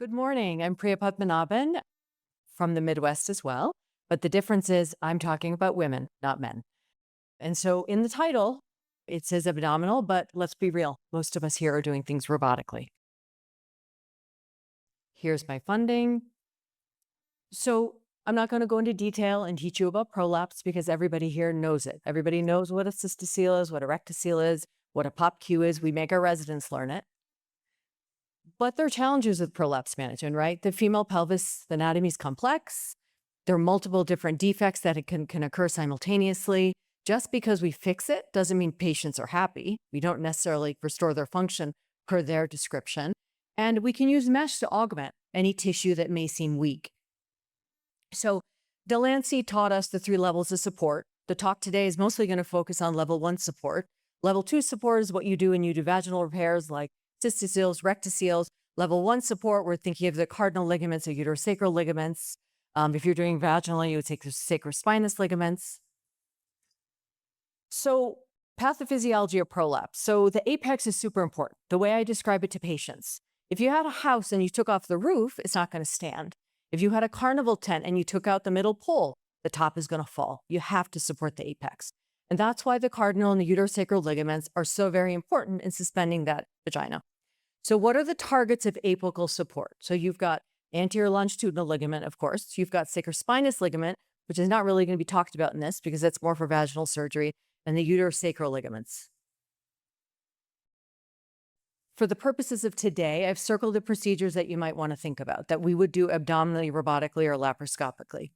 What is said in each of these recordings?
Good morning. I'm Priya Padmanabhan from the Midwest as well. But the difference is I'm talking about women, not men. And so in the title, it says abdominal, but let's be real. Most of us here are doing things robotically. Here's my funding. So I'm not going to go into detail and teach you about prolapse because everybody here knows it. Everybody knows what a cystocele is, what a rectocele is, what a POPQ is. We make our residents learn it. But there are challenges with prolapse management, right? The female pelvis, the anatomy is complex. There are multiple different defects that can occur simultaneously. Just because we fix it doesn't mean patients are happy. We don't necessarily restore their function per their description. And we can use mesh to augment any tissue that may seem weak. So Delancey taught us the 3 levels of support. The talk today is mostly going to focus on level 1 support. Level 2 support is what you do when you do vaginal repairs like cystoceles, rectoceles. Level 1 support, we're thinking of the cardinal ligaments or uterosacral ligaments. If you're doing vaginally, you would take the sacrospinous ligaments. So pathophysiology of prolapse. So the apex is super important. The way I describe it to patients, if you had a house and you took off the roof, it's not going to stand. If you had a carnival tent and you took out the middle pole, the top is going to fall. You have to support the apex. And that's why the cardinal and the uterosacral ligaments are so very important in suspending that vagina. So what are the targets of apical support? So you've got anterior longitudinal ligament, of course. You've got sacrospinous ligament, which is not really going to be talked about in this because that's more for vaginal surgery, and the uterosacral ligaments. For the purposes of today, I've circled the procedures that you might want to think about that we would do abdominally, robotically, or laparoscopically.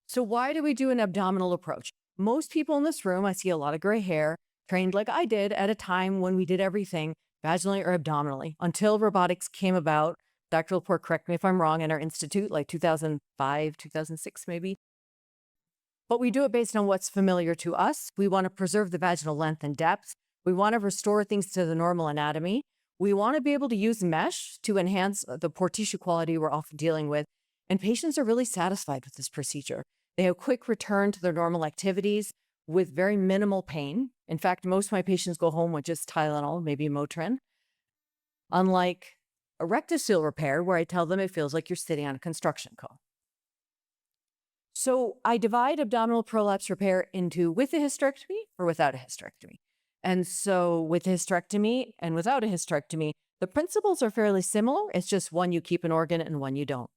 So why do we do an abdominal approach? Most people in this room, I see a lot of gray hair, trained like I did at a time when we did everything vaginally or abdominally until robotics came about. Dr. Laporte, correct me if I'm wrong, in our institute, like 2005, 2006 maybe. But we do it based on what's familiar to us. We want to preserve the vaginal length and depth. We want to restore things to the normal anatomy. We want to be able to use mesh to enhance the poor tissue quality we're often dealing with. And patients are really satisfied with this procedure. They have quick return to their normal activities with very minimal pain. In fact, most of my patients go home with just Tylenol, maybe Motrin. Unlike a rectocele repair where I tell them it feels like you're sitting on a construction cone. So I divide abdominal prolapse repair into with a hysterectomy or without a hysterectomy. And so with a hysterectomy and without a hysterectomy, the principles are fairly similar. It's just one you keep an organ and one you don't.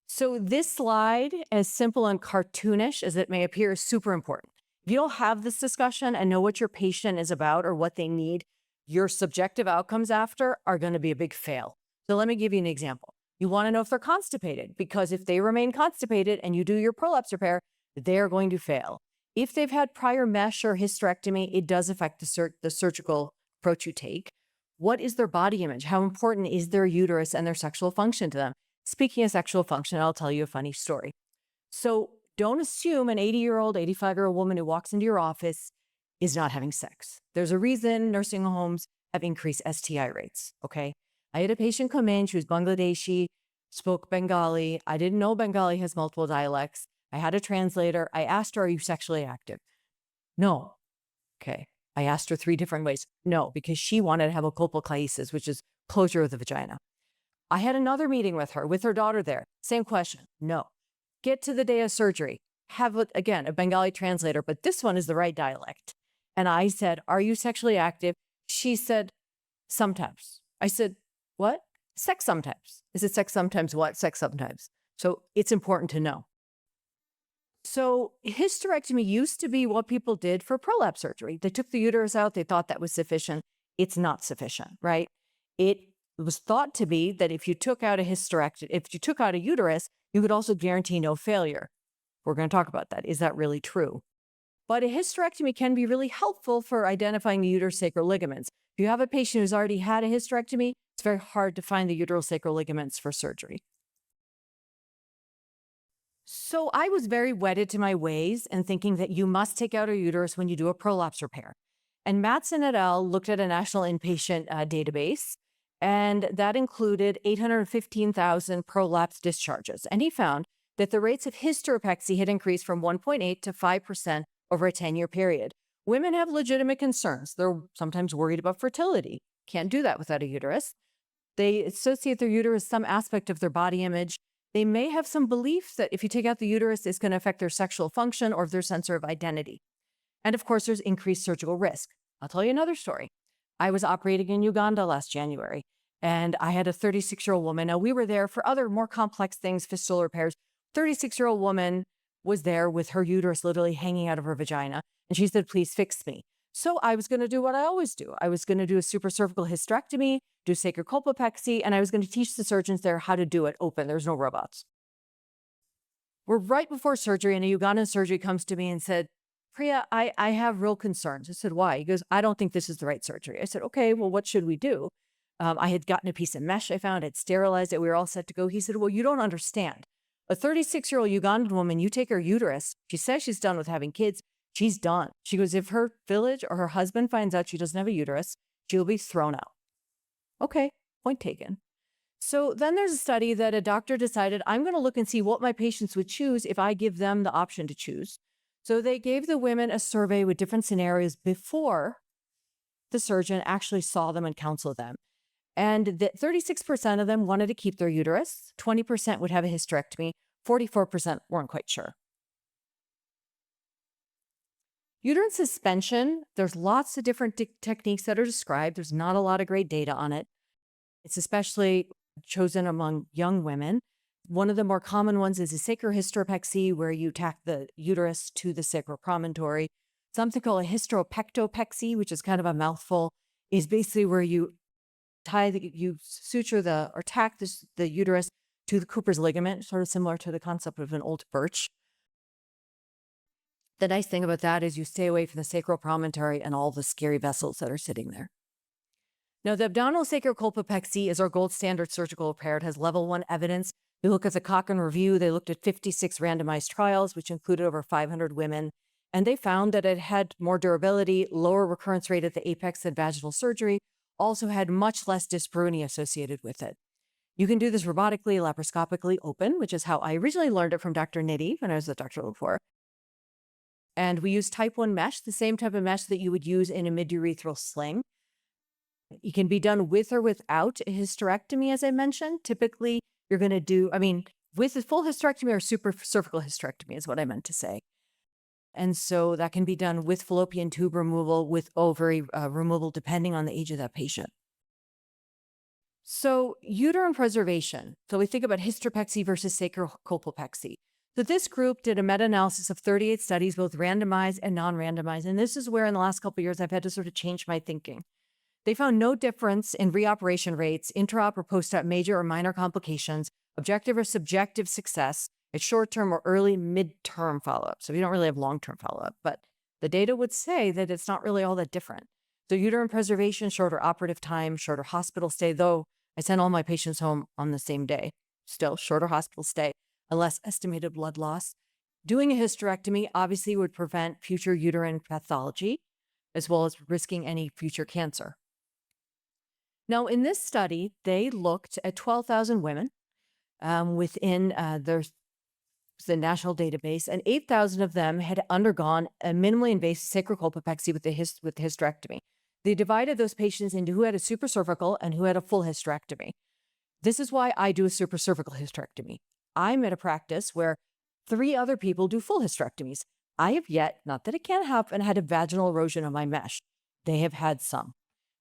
So this slide, as simple and cartoonish as it may appear, is super important. If you don't have this discussion and know what your patient is about or what they need, your subjective outcomes after are going to be a big fail. So let me give you an example. You want to know if they're constipated, because if they remain constipated and you do your prolapse repair, they're going to fail. If they've had prior mesh or hysterectomy, it does affect the surgical approach you take. What is their body image? How important is their uterus and their sexual function to them? Speaking of sexual function, I'll tell you a funny story. So don't assume an 80-year-old, 85-year-old woman who walks into your office is not having sex. There's a reason nursing homes have increased STI rates, okay? I had a patient come in, she was Bangladeshi, spoke Bengali. I didn't know Bengali has multiple dialects. I had a translator. I asked her, are you sexually active? No. Okay. I asked her 3 different ways. No, because she wanted to have a colpochlesis, which is closure of the vagina. I had another meeting with her daughter there. Same question. No. Get to the day of surgery. Have, again, a Bengali translator, but this one is the right dialect. And I said, are you sexually active? She said, sometimes. I said, what? Sex sometimes. Is it sex sometimes what? Sex sometimes. So it's important to know. So hysterectomy used to be what people did for prolapse surgery. They took the uterus out. They thought that was sufficient. It's not sufficient, right? It was thought to be that if you took out a uterus, you could also guarantee no failure. We're going to talk about that. Is that really true? But a hysterectomy can be really helpful for identifying the uterosacral ligaments. If you have a patient who's already had a hysterectomy, it's very hard to find the uterosacral ligaments for surgery. So I was very wedded to my ways and thinking that you must take out a uterus when you do a prolapse repair. And Matson et al. Looked at a national inpatient database, and that included 815,000 prolapse discharges. And he found that the rates of hysteropexy had increased from 1.8 to 5% over a 10-year period. Women have legitimate concerns. They're sometimes worried about fertility. Can't do that without a uterus. They associate their uterus with some aspect of their body image. They may have some belief that if you take out the uterus, it's going to affect their sexual function or their sense of identity. And of course, there's increased surgical risk. I'll tell you another story. I was operating in Uganda last January, and I had a 36-year-old woman. Now, we were there for other more complex things, fistula repairs. 36-year-old woman was there with her uterus literally hanging out of her vagina. And she said, please fix me. So I was going to do what I always do. I was going to do a supracervical hysterectomy, do sacrocolpopexy, and I was going to teach the surgeons there how to do it open. There's no robots. We're right before surgery, and a Ugandan surgeon comes to me and said, Priya, I have real concerns. I said, why? He goes, I don't think this is the right surgery. I said, okay, well, what should we do? I had gotten a piece of mesh I found, I'd sterilized it, we were all set to go. He said, well, you don't understand. A 36-year-old Ugandan woman, you take her uterus, she says she's done with having kids, she's done. She goes, if her village or her husband finds out she doesn't have a uterus, she'll be thrown out. Okay, point taken. So then there's a study that a doctor decided, I'm going to look and see what my patients would choose if I give them the option to choose. So they gave the women a survey with different scenarios before the surgeon actually saw them and counseled them. And 36% of them wanted to keep their uterus, 20% would have a hysterectomy, 44% weren't quite sure. Uterine suspension, there's lots of different techniques that are described. There's not a lot of great data on it. It's especially chosen among young women. One of the more common ones is a sacrohysteropexy, where you tack the uterus to the sacral promontory. Something called a hysteropectopexy, which is kind of a mouthful, is basically where you suture or tack the uterus to the Cooper's ligament, sort of similar to the concept of an old birch. The nice thing about that is you stay away from the sacral promontory and all the scary vessels that are sitting there. Now, the abdominal sacrocolpopexy is our gold standard surgical repair. It has level 1 evidence. You look at the Cochrane Review, they looked at 56 randomized trials, which included over 500 women, and they found that it had more durability, lower recurrence rate at the apex than vaginal surgery, also had much less dyspareunia associated with it. You can do this robotically, laparoscopically open, which is how I originally learned it from Dr. Nidhi when I was a doctoral before. And we use type 1 mesh, the same type of mesh that you would use in a midurethral sling. It can be done with or without a hysterectomy, as I mentioned. Typically, you're going to do, with a full hysterectomy or supracervical hysterectomy is what I meant to say. And so that can be done with fallopian tube removal, with ovary removal, depending on the age of that patient. So uterine preservation. So we think about hysteropexy versus sacrocolpopexy. So this group did a meta-analysis of 38 studies, both randomized and non-randomized. And this is where in the last couple of years, I've had to sort of change my thinking. They found no difference in reoperation rates, intra-op or post-op major or minor complications, objective or subjective success at short-term or early mid-term follow-up. So we don't really have long-term follow-up, but the data would say that it's not really all that different. So uterine preservation, shorter operative time, shorter hospital stay, though I sent all my patients home on the same day. Still, shorter hospital stay, a less estimated blood loss. Doing a hysterectomy obviously would prevent future uterine pathology, as well as risking any future cancer. Now, in this study, they looked at 12,000 women within the national database, and 8,000 of them had undergone a minimally invasive sacrocolpopexy with the hysterectomy. They divided those patients into who had a supracervical and who had a full hysterectomy. This is why I do a supracervical hysterectomy. I'm at a practice where 3 other people do full hysterectomies. I have yet, not that it can't happen, had a vaginal erosion of my mesh. They have had some.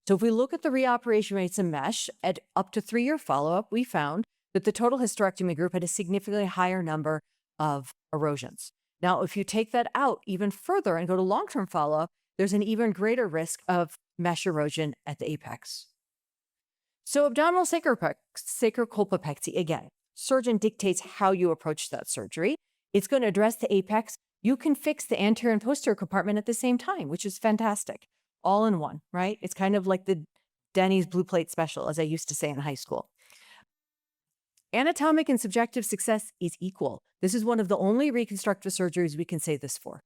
So if we look at the reoperation rates in mesh at up to 3-year follow-up, we found that the total hysterectomy group had a significantly higher number of erosions. Now, if you take that out even further and go to long-term follow-up, there's an even greater risk of mesh erosion at the apex. So abdominal sacrocolpopexy, again, surgeon dictates how you approach that surgery. It's going to address the apex. You can fix the anterior and posterior compartment at the same time, which is fantastic. All in one, right? It's kind of like the Denny's blue plate special, as I used to say in high school. Anatomic and subjective success is equal. This is one of the only reconstructive surgeries we can say this for.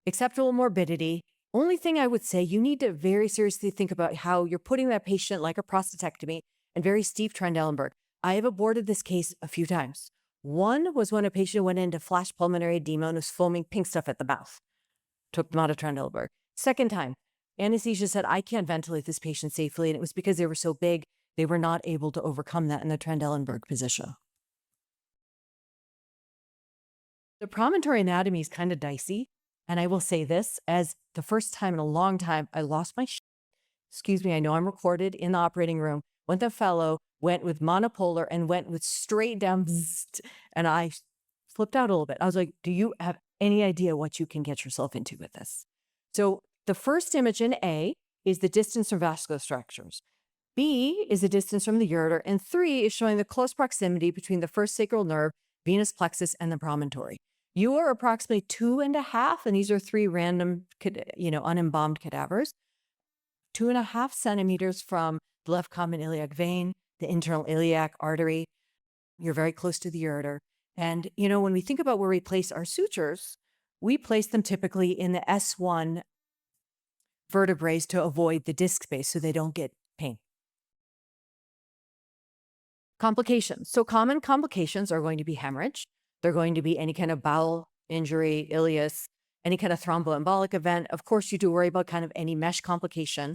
Acceptable morbidity. Only thing I would say, you need to very seriously think about how you're putting that patient like a prostatectomy and very steep Trendelenburg. I have aborted this case a few times. One was when a patient went into flash pulmonary edema and was foaming pink stuff at the mouth. Took them out of Trendelenburg. Second time, anesthesia said, I can't ventilate this patient safely, and it was because they were so big. They were not able to overcome that in the Trendelenburg position. The promontory anatomy is kind of dicey. And I will say this, as the first time in a long time, I lost my excuse me, I know I'm recorded in the operating room, went to fellow, went with monopolar and went with straight down, and I flipped out a little bit. I was like, do you have any idea what you can get yourself into with this? So the first image in A is the distance from vascular structures. B is the distance from the ureter, and 3 is showing the close proximity between the first sacral nerve, venous plexus, and the promontory. You are approximately 2.5, and these are 3 random, unembalmed cadavers, 2.5 centimeters from the left common iliac vein, the internal iliac artery. You're very close to the ureter. And, when we think about where we place our sutures, we place them typically in the S1 vertebrae to avoid the disc space so they don't get pain. Complications. So common complications are going to be hemorrhage. They're going to be any kind of bowel injury, ileus, any kind of thromboembolic event. Of course, you do worry about kind of any mesh complication.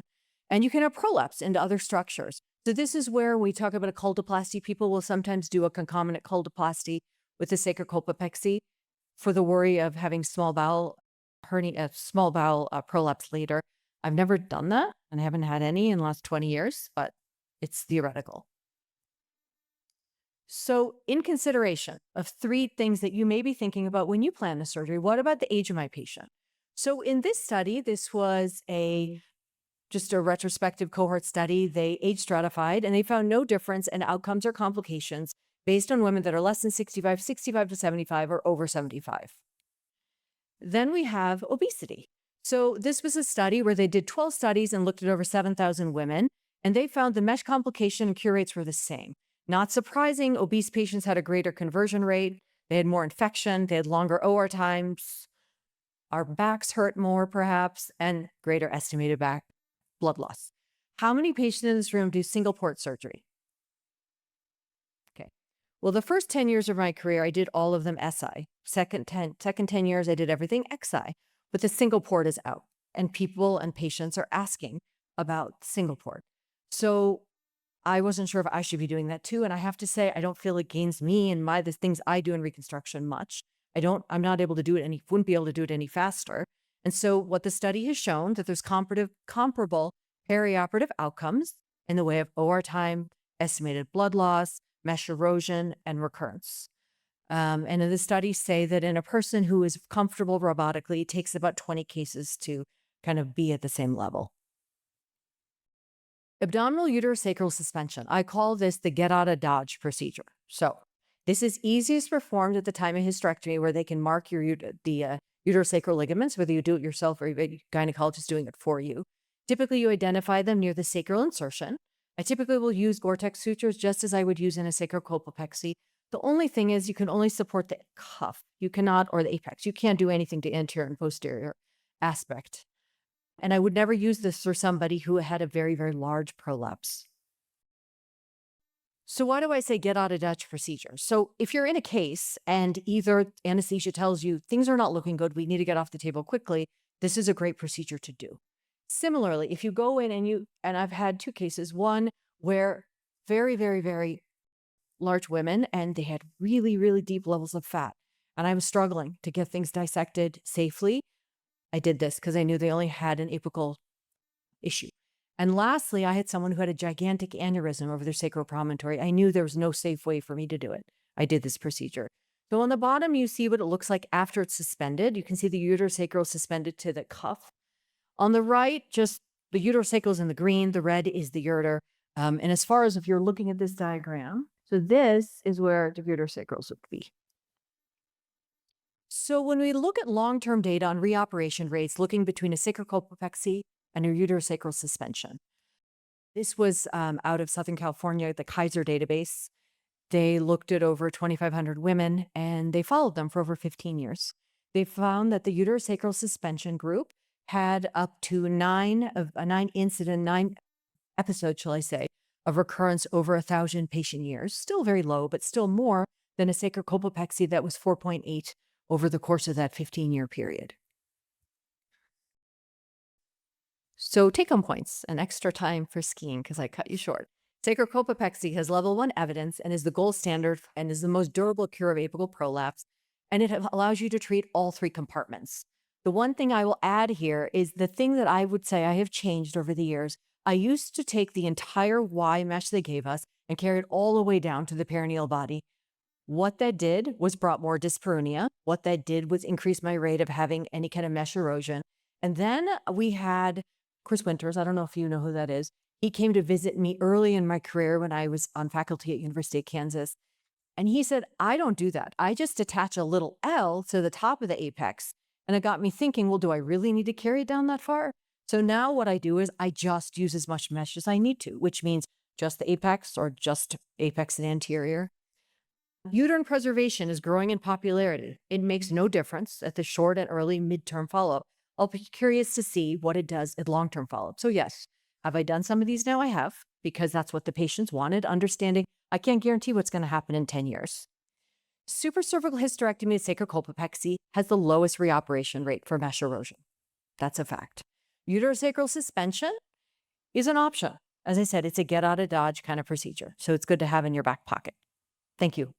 And you can have prolapse into other structures. So this is where we talk about a cultoplasty. People will sometimes do a concomitant cultoplasty with a sacrocolpopexy for the worry of having small bowel hernia, small bowel prolapse later. I've never done that, and I haven't had any in the last 20 years, but it's theoretical. So in consideration of 3 things that you may be thinking about when you plan the surgery, what about the age of my patient? So in this study, this was just a retrospective cohort study. They age stratified, and they found no difference in outcomes or complications based on women that are less than 65, 65 to 75, or over 75. Then we have obesity. So this was a study where they did 12 studies and looked at over 7,000 women, and they found the mesh complication and cure rates were the same. Not surprising, obese patients had a greater conversion rate. They had more infection. They had longer OR times. Our backs hurt more, perhaps, and greater estimated back blood loss. How many patients in this room do single port surgery? Okay. Well, the first 10 years of my career, I did all of them SI. Second 10 years, I did everything XI, but the single port is out, and people and patients are asking about single port. So I wasn't sure if I should be doing that too. And I have to say, I don't feel it gains me and the things I do in reconstruction much. I'm not able to do it wouldn't be able to do it any faster. And so what the study has shown that there's comparable perioperative outcomes in the way of OR time, estimated blood loss, mesh erosion, and recurrence. And in the studies say that in a person who is comfortable robotically, it takes about 20 cases to kind of be at the same level. Abdominal uterosacral suspension. I call this the get out of Dodge procedure. So this is easiest performed at the time of hysterectomy, where they can mark the uterosacral ligaments, whether you do it yourself or a gynecologist doing it for you. Typically, you identify them near the sacral insertion. I typically will use Gore-Tex sutures just as I would use in a sacrocolpopexy. The only thing is you can only support the cuff. You cannot, or the apex. You can't do anything to anterior and posterior aspect. And I would never use this for somebody who had a very, very large prolapse. So why do I say get out of Dutch procedure? So if you're in a case and either anesthesia tells you things are not looking good, we need to get off the table quickly, this is a great procedure to do. Similarly, if you go in and I've had 2 cases, one where very, very, very large women, and they had really, really deep levels of fat. And I was struggling to get things dissected safely. I did this because I knew they only had an apical issue. And lastly, I had someone who had a gigantic aneurysm over their sacral promontory. I knew there was no safe way for me to do it. I did this procedure. So on the bottom, you see what it looks like after it's suspended. You can see the uterosacral suspended to the cuff. On the right, just the uterosacral is in the green. The red is the ureter. And as far as if you're looking at this diagram, so this is where the uterosacral would be. So when we look at long-term data on reoperation rates, looking between a sacrocolpopexy and a uterosacral suspension, this was out of Southern California, the Kaiser database. They looked at over 2,500 women, and they followed them for over 15 years. They found that the uterosacral suspension group had up to 9 episodes, shall I say, of recurrence over 1,000 patient years. Still very low, but still more than a sacrocolpopexy that was 4.8 over the course of that 15-year period. So take-home points and extra time for skiing because I cut you short. Sacrocolpopexy has level 1 evidence and is the gold standard and is the most durable cure of apical prolapse, and it allows you to treat all 3 compartments. The one thing I will add here is the thing that I would say I have changed over the years. I used to take the entire Y mesh they gave us and carry it all the way down to the perineal body. What that did was brought more dyspareunia. What that did was increase my rate of having any kind of mesh erosion. And then we had Chris Winters. I don't know if you know who that is. He came to visit me early in my career when I was on faculty at University of Kansas. And he said, I don't do that. I just attach a little L to the top of the apex. And it got me thinking, well, do I really need to carry it down that far? So now what I do is I just use as much mesh as I need to, which means just the apex or just apex and anterior. Uterine preservation is growing in popularity. It makes no difference at the short and early midterm follow-up. I'll be curious to see what it does at long-term follow-up. So yes, have I done some of these now? I have, because that's what the patients wanted, understanding I can't guarantee what's going to happen in 10 years. Supracervical hysterectomy at sacrocolpopexy has the lowest reoperation rate for mesh erosion. That's a fact. Uterosacral suspension is an option. As I said, it's a get out of Dodge kind of procedure, so it's good to have in your back pocket. Thank you.